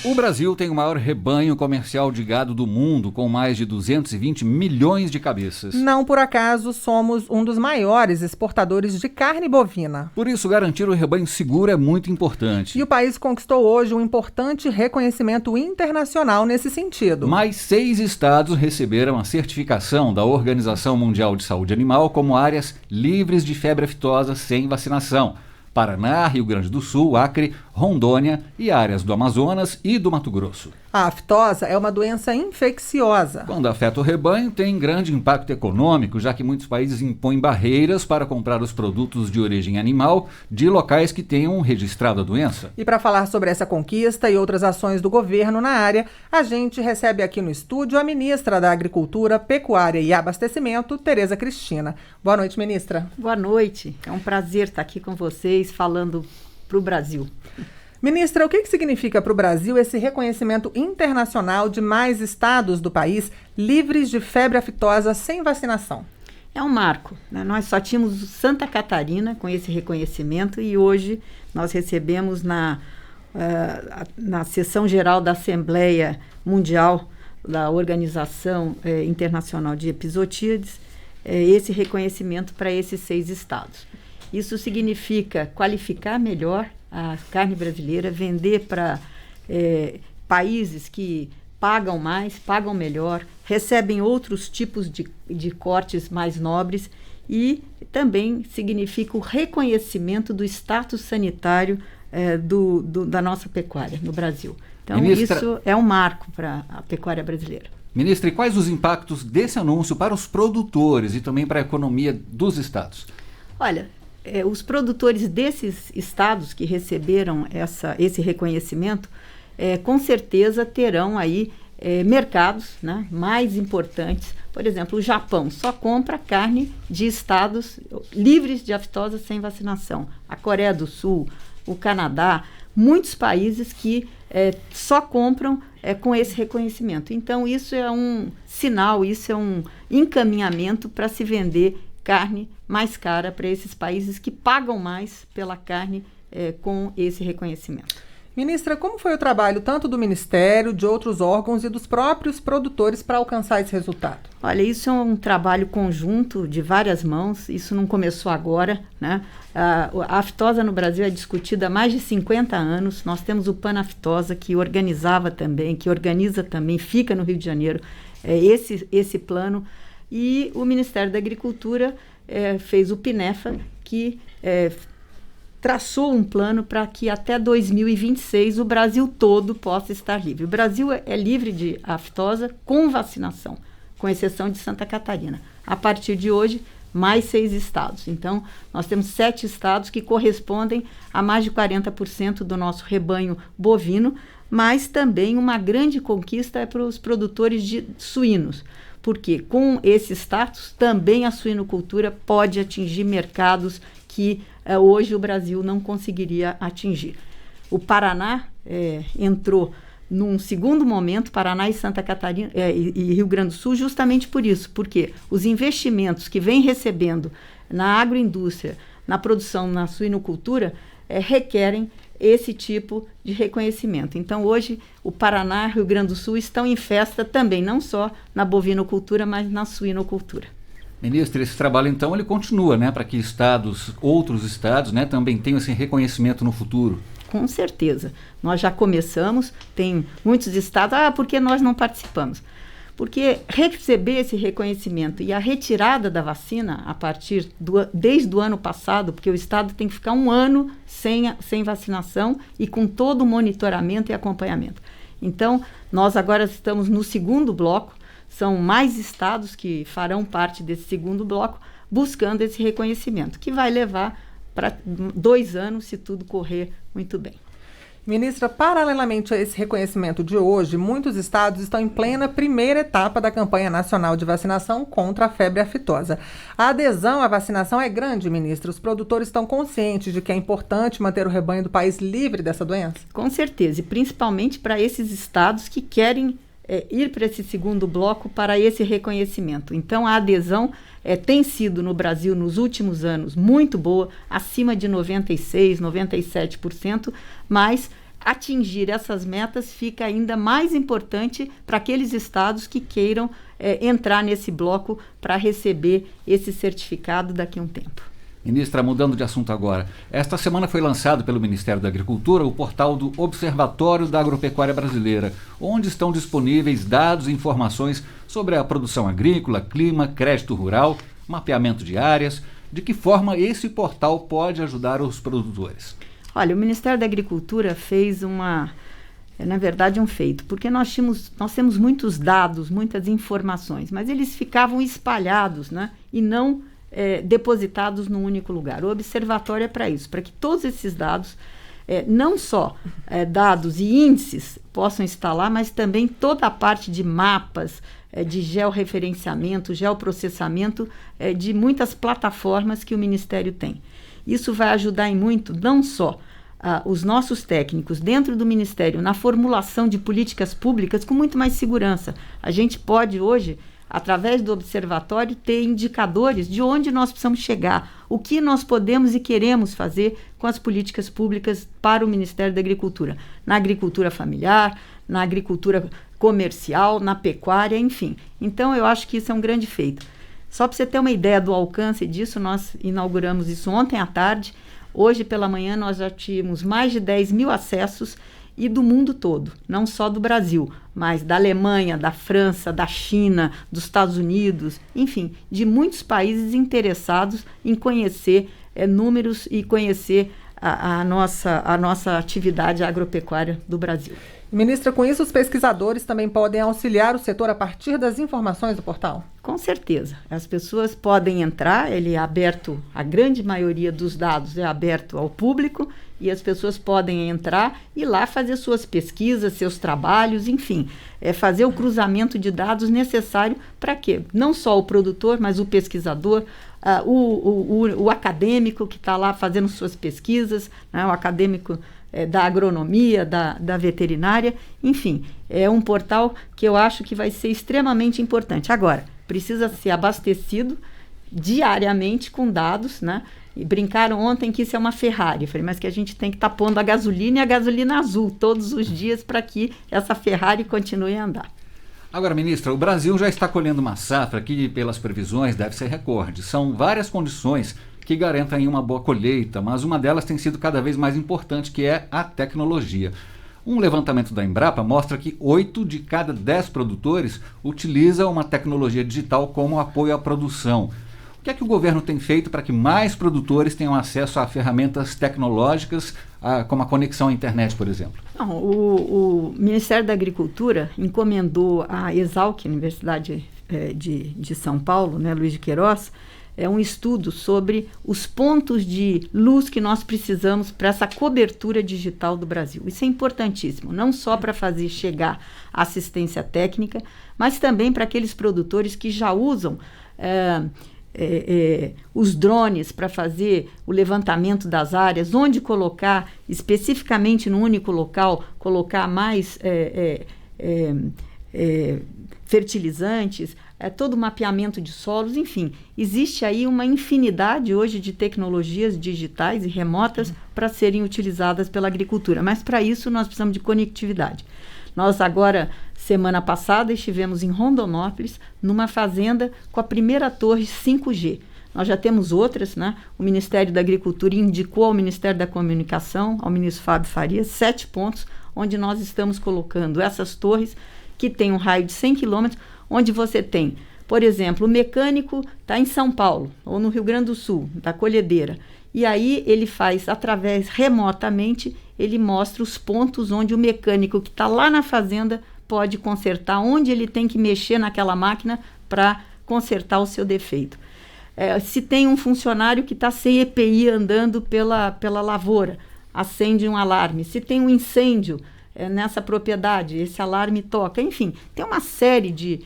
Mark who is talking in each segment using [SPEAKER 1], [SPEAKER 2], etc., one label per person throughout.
[SPEAKER 1] O Brasil tem o maior rebanho comercial de gado do mundo, com mais de 220 milhões de cabeças.
[SPEAKER 2] Não por acaso somos um dos maiores exportadores de carne bovina.
[SPEAKER 1] Por isso, garantir o rebanho seguro é muito importante.
[SPEAKER 2] E o país conquistou hoje um importante reconhecimento internacional nesse sentido.
[SPEAKER 1] Mais 6 estados receberam a certificação da Organização Mundial de Saúde Animal como áreas livres de febre aftosa sem vacinação. Paraná, Rio Grande do Sul, Acre, Rondônia e áreas do Amazonas e do Mato Grosso.
[SPEAKER 2] A aftosa é uma doença infecciosa.
[SPEAKER 1] Quando afeta o rebanho, tem grande impacto econômico, já que muitos países impõem barreiras para comprar os produtos de origem animal de locais que tenham registrado a doença.
[SPEAKER 2] E para falar sobre essa conquista e outras ações do governo na área, a gente recebe aqui no estúdio a ministra da Agricultura, Pecuária e Abastecimento, Tereza Cristina. Boa noite, ministra.
[SPEAKER 3] Boa noite. É um prazer estar aqui com vocês falando para o Brasil.
[SPEAKER 2] Ministra, o que significa para o Brasil esse reconhecimento internacional de mais estados do país livres de febre aftosa sem vacinação?
[SPEAKER 3] É um marco, né? Nós só tínhamos Santa Catarina com esse reconhecimento e hoje nós recebemos na sessão geral da Assembleia Mundial da Organização Internacional de Epizootíades esse reconhecimento para esses 6 estados. Isso significa qualificar melhor a carne brasileira, vender para países que pagam mais, pagam melhor, recebem outros tipos de cortes mais nobres e também significa o reconhecimento do status sanitário da nossa pecuária no Brasil. Então, ministra, isso é um marco para a pecuária brasileira.
[SPEAKER 1] Ministra, e quais os impactos desse anúncio para os produtores e também para a economia dos estados?
[SPEAKER 3] Olha, os produtores desses estados que receberam esse reconhecimento, com certeza terão aí mercados, né, mais importantes. Por exemplo, o Japão só compra carne de estados livres de aftosa sem vacinação. A Coreia do Sul, o Canadá, muitos países que só compram com esse reconhecimento. Então, isso é um sinal, isso é um encaminhamento para se vender carne mais cara para esses países que pagam mais pela carne com esse reconhecimento.
[SPEAKER 2] Ministra, como foi o trabalho tanto do Ministério, de outros órgãos e dos próprios produtores para alcançar esse resultado?
[SPEAKER 3] Olha, isso é um trabalho conjunto de várias mãos, isso não começou agora, né? A aftosa no Brasil é discutida há mais de 50 anos, nós temos o Panaftosa que organiza também, fica no Rio de Janeiro, esse plano. E o Ministério da Agricultura fez o PINEFA, que traçou um plano para que até 2026 o Brasil todo possa estar livre. O Brasil é livre de aftosa com vacinação, com exceção de Santa Catarina. A partir de hoje, mais 6 estados. Então, nós temos 7 estados que correspondem a mais de 40% do nosso rebanho bovino, mas também uma grande conquista para os produtores de suínos. Porque com esse status, também a suinocultura pode atingir mercados que hoje o Brasil não conseguiria atingir. O Paraná entrou num segundo momento, Paraná e Santa Catarina e Rio Grande do Sul, justamente por isso, porque os investimentos que vem recebendo na agroindústria, na produção, na suinocultura, requerem esse tipo de reconhecimento. Então, hoje, o Paraná e o Rio Grande do Sul estão em festa também, não só na bovinocultura, mas na suinocultura.
[SPEAKER 1] Ministra, esse trabalho, então, ele continua, né, para que outros estados, né, também tenham esse reconhecimento no futuro?
[SPEAKER 3] Com certeza. Nós já começamos, tem muitos estados, porque nós não participamos? Porque receber esse reconhecimento e a retirada da vacina desde o ano passado, porque o estado tem que ficar um ano sem vacinação e com todo o monitoramento e acompanhamento. Então, nós agora estamos no segundo bloco, são mais estados que farão parte desse segundo bloco, buscando esse reconhecimento, que vai levar para 2 anos, se tudo correr muito bem.
[SPEAKER 2] Ministra, paralelamente a esse reconhecimento de hoje, muitos estados estão em plena primeira etapa da campanha nacional de vacinação contra a febre aftosa. A adesão à vacinação é grande, ministra? Os produtores estão conscientes de que é importante manter o rebanho do país livre dessa doença?
[SPEAKER 3] Com certeza, e principalmente para esses estados que querem ir para esse segundo bloco para esse reconhecimento. Então, a adesão tem sido no Brasil, nos últimos anos, muito boa, acima de 96%, 97%, mas atingir essas metas fica ainda mais importante para aqueles estados que queiram entrar nesse bloco para receber esse certificado daqui a um tempo.
[SPEAKER 1] Ministra, mudando de assunto agora, esta semana foi lançado pelo Ministério da Agricultura o portal do Observatório da Agropecuária Brasileira, onde estão disponíveis dados e informações sobre a produção agrícola, clima, crédito rural, mapeamento de áreas. De que forma esse portal pode ajudar os produtores?
[SPEAKER 3] Olha, o Ministério da Agricultura fez na verdade, um feito, porque nós temos muitos dados, muitas informações, mas eles ficavam espalhados, né, e não depositados num único lugar. O observatório é para isso, para que todos esses dados, não só dados e índices possam estar lá, mas também toda a parte de mapas, de georreferenciamento, geoprocessamento, de muitas plataformas que o Ministério tem. Isso vai ajudar em muito, não só os nossos técnicos dentro do Ministério, na formulação de políticas públicas com muito mais segurança. A gente pode hoje, através do observatório, ter indicadores de onde nós precisamos chegar, o que nós podemos e queremos fazer com as políticas públicas para o Ministério da Agricultura, na agricultura familiar, na agricultura comercial, na pecuária, enfim. Então, eu acho que isso é um grande feito. Só para você ter uma ideia do alcance disso, nós inauguramos isso ontem à tarde. Hoje pela manhã nós já tínhamos mais de 10 mil acessos e do mundo todo, não só do Brasil, mas da Alemanha, da França, da China, dos Estados Unidos, enfim, de muitos países interessados em conhecer números e conhecer a nossa atividade agropecuária do Brasil.
[SPEAKER 2] Ministra, com isso os pesquisadores também podem auxiliar o setor a partir das informações do portal?
[SPEAKER 3] Com certeza. As pessoas podem entrar, ele é aberto, a grande maioria dos dados é aberto ao público, e as pessoas podem entrar e lá fazer suas pesquisas, seus trabalhos, enfim, fazer o cruzamento de dados necessário para quê? Não só o produtor, mas o pesquisador, o acadêmico que está lá fazendo suas pesquisas, né, o acadêmico da agronomia, da veterinária, enfim, é um portal que eu acho que vai ser extremamente importante. Agora, precisa ser abastecido diariamente com dados, né? E brincaram ontem que isso é uma Ferrari. Eu falei, mas que a gente tem que estar pondo a gasolina e a gasolina azul todos os dias para que essa Ferrari continue a andar.
[SPEAKER 1] Agora, ministra, o Brasil já está colhendo uma safra que, pelas previsões, deve ser recorde. São várias condições que garantem uma boa colheita, mas uma delas tem sido cada vez mais importante, que é a tecnologia. Um levantamento da Embrapa mostra que 8 de cada 10 produtores utilizam uma tecnologia digital como apoio à produção. O que é que o governo tem feito para que mais produtores tenham acesso a ferramentas tecnológicas, como a conexão à internet, por exemplo?
[SPEAKER 3] Não, o Ministério da Agricultura encomendou à Exalc, Universidade de São Paulo, né, Luiz de Queiroz, um estudo sobre os pontos de luz que nós precisamos para essa cobertura digital do Brasil. Isso é importantíssimo, não só para fazer chegar a assistência técnica, mas também para aqueles produtores que já usam os drones para fazer o levantamento das áreas, onde colocar, especificamente no único local, colocar mais fertilizantes, todo o mapeamento de solos, enfim. Existe aí uma infinidade hoje de tecnologias digitais e remotas para serem utilizadas pela agricultura, mas para isso nós precisamos de conectividade. Nós agora, semana passada, estivemos em Rondonópolis, numa fazenda com a primeira torre 5G. Nós já temos outras, né? O Ministério da Agricultura indicou ao Ministério da Comunicação, ao ministro Fábio Faria, 7 pontos, onde nós estamos colocando essas torres que têm um raio de 100 quilômetros, onde você tem, por exemplo, o mecânico está em São Paulo, ou no Rio Grande do Sul, da colhedeira, e aí ele faz, remotamente, ele mostra os pontos onde o mecânico que está lá na fazenda pode consertar, onde ele tem que mexer naquela máquina para consertar o seu defeito. Se tem um funcionário que está sem EPI andando pela lavoura, acende um alarme. Se tem um incêndio nessa propriedade, esse alarme toca. Enfim, tem uma série de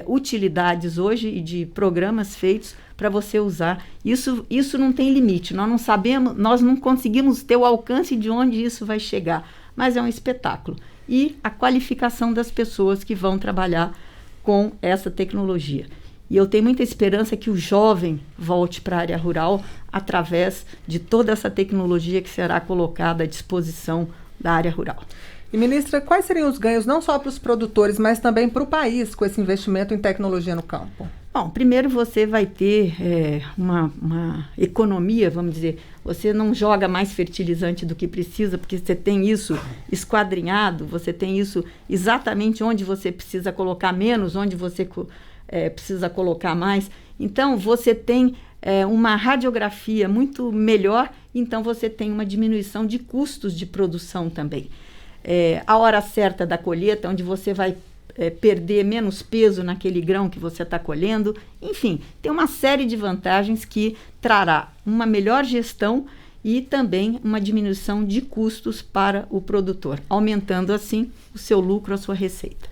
[SPEAKER 3] utilidades hoje e de programas feitos para você usar. Isso não tem limite. Nós não sabemos, nós não conseguimos ter o alcance de onde isso vai chegar, mas é um espetáculo. E a qualificação das pessoas que vão trabalhar com essa tecnologia. E eu tenho muita esperança que o jovem volte para a área rural através de toda essa tecnologia que será colocada à disposição da área rural.
[SPEAKER 2] E, ministra, quais seriam os ganhos não só para os produtores, mas também para o país com esse investimento em tecnologia no campo?
[SPEAKER 3] Bom, primeiro você vai ter uma economia, vamos dizer. Você não joga mais fertilizante do que precisa, porque você tem isso esquadrinhado, você tem isso exatamente onde você precisa colocar menos, onde você precisa colocar mais. Então, você tem uma radiografia muito melhor, então você tem uma diminuição de custos de produção também. A hora certa da colheita, onde você vai perder menos peso naquele grão que você está colhendo. Enfim, tem uma série de vantagens que trará uma melhor gestão e também uma diminuição de custos para o produtor, aumentando assim o seu lucro, a sua receita.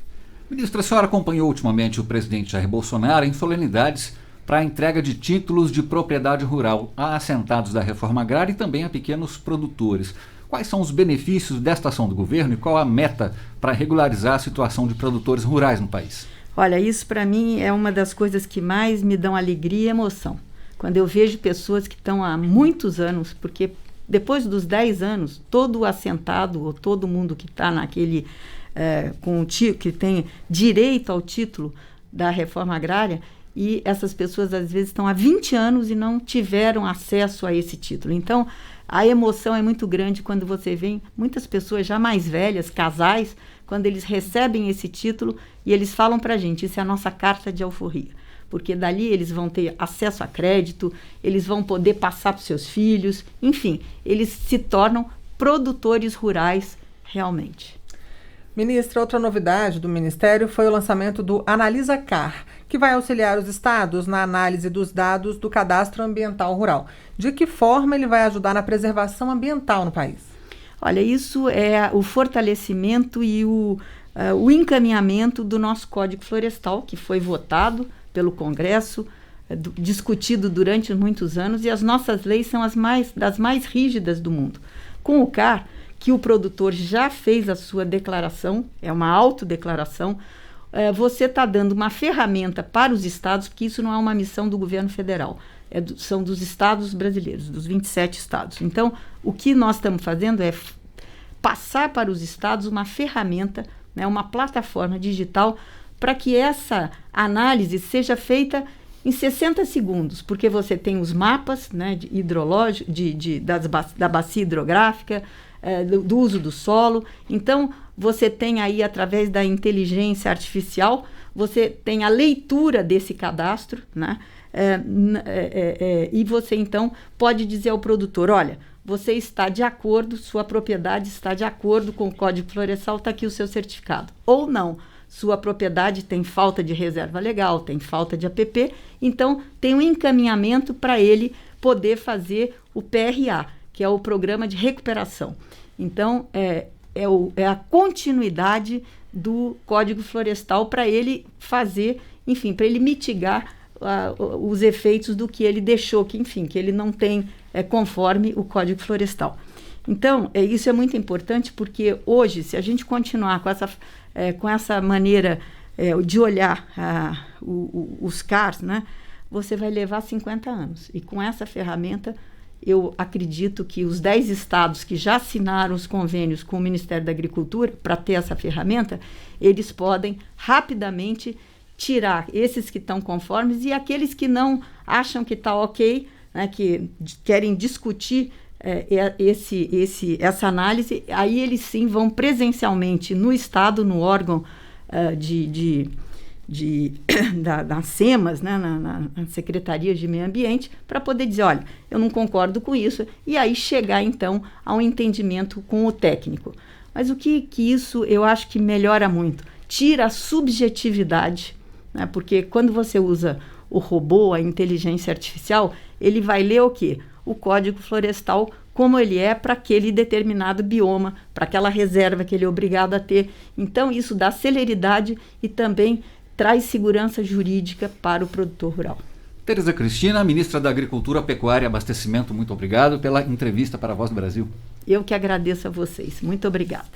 [SPEAKER 1] Ministra, a senhora acompanhou ultimamente o presidente Jair Bolsonaro em solenidades para a entrega de títulos de propriedade rural a assentados da reforma agrária e também a pequenos produtores. Quais são os benefícios desta ação do governo e qual a meta para regularizar a situação de produtores rurais no país?
[SPEAKER 3] Olha, isso para mim é uma das coisas que mais me dão alegria e emoção. Quando eu vejo pessoas que estão há muitos anos, porque depois dos 10 anos, todo o assentado ou todo mundo que está naquele, que tem direito ao título da reforma agrária, e essas pessoas às vezes estão há 20 anos e não tiveram acesso a esse título. Então, a emoção é muito grande quando você vê muitas pessoas já mais velhas, casais, quando eles recebem esse título e eles falam para a gente, isso é a nossa carta de alforria, porque dali eles vão ter acesso a crédito, eles vão poder passar para os seus filhos, enfim, eles se tornam produtores rurais realmente.
[SPEAKER 2] Ministra, outra novidade do Ministério foi o lançamento do AnalisaCar, que vai auxiliar os estados na análise dos dados do Cadastro Ambiental Rural. De que forma ele vai ajudar na preservação ambiental no país?
[SPEAKER 3] Olha, isso é o fortalecimento e o encaminhamento do nosso Código Florestal, que foi votado pelo Congresso, discutido durante muitos anos, e as nossas leis são das mais rígidas do mundo. Com o CAR, que o produtor já fez a sua declaração, é uma autodeclaração, você está dando uma ferramenta para os estados, porque isso não é uma missão do governo federal, são dos estados brasileiros, dos 27 estados. Então, o que nós estamos fazendo é passar para os estados uma ferramenta, né, uma plataforma digital, para que essa análise seja feita em 60 segundos, porque você tem os mapas, né, da bacia hidrográfica, do uso do solo. Então, você tem aí, através da inteligência artificial, você tem a leitura desse cadastro, né? E você, então, pode dizer ao produtor, olha, você está de acordo, sua propriedade está de acordo com o Código Florestal, está aqui o seu certificado. Ou não, sua propriedade tem falta de reserva legal, tem falta de APP, então tem um encaminhamento para ele poder fazer o PRA, que é o Programa de Recuperação. Então, é a continuidade do Código Florestal para ele fazer, enfim, para ele mitigar os efeitos do que ele deixou, que ele não tem conforme o Código Florestal. Então, isso é muito importante, porque hoje, se a gente continuar com essa maneira de olhar os CARs, né, você vai levar 50 anos. E com essa ferramenta, eu acredito que os 10 estados que já assinaram os convênios com o Ministério da Agricultura para ter essa ferramenta, eles podem rapidamente tirar esses que estão conformes e aqueles que não acham que está ok, né, que querem discutir essa análise, aí eles sim vão presencialmente no estado, no órgão das SEMAS, né, na Secretaria de Meio Ambiente, para poder dizer, olha, eu não concordo com isso, e aí chegar então a um entendimento com o técnico. Mas o que isso eu acho que melhora muito? Tira a subjetividade, né, porque quando você usa o robô, a inteligência artificial, ele vai ler o quê? O Código Florestal como ele é para aquele determinado bioma, para aquela reserva que ele é obrigado a ter. Então, isso dá celeridade e também traz segurança jurídica para o produtor rural.
[SPEAKER 1] Tereza Cristina, ministra da Agricultura, Pecuária e Abastecimento, muito obrigado pela entrevista para a Voz do Brasil.
[SPEAKER 3] Eu que agradeço a vocês. Muito obrigada.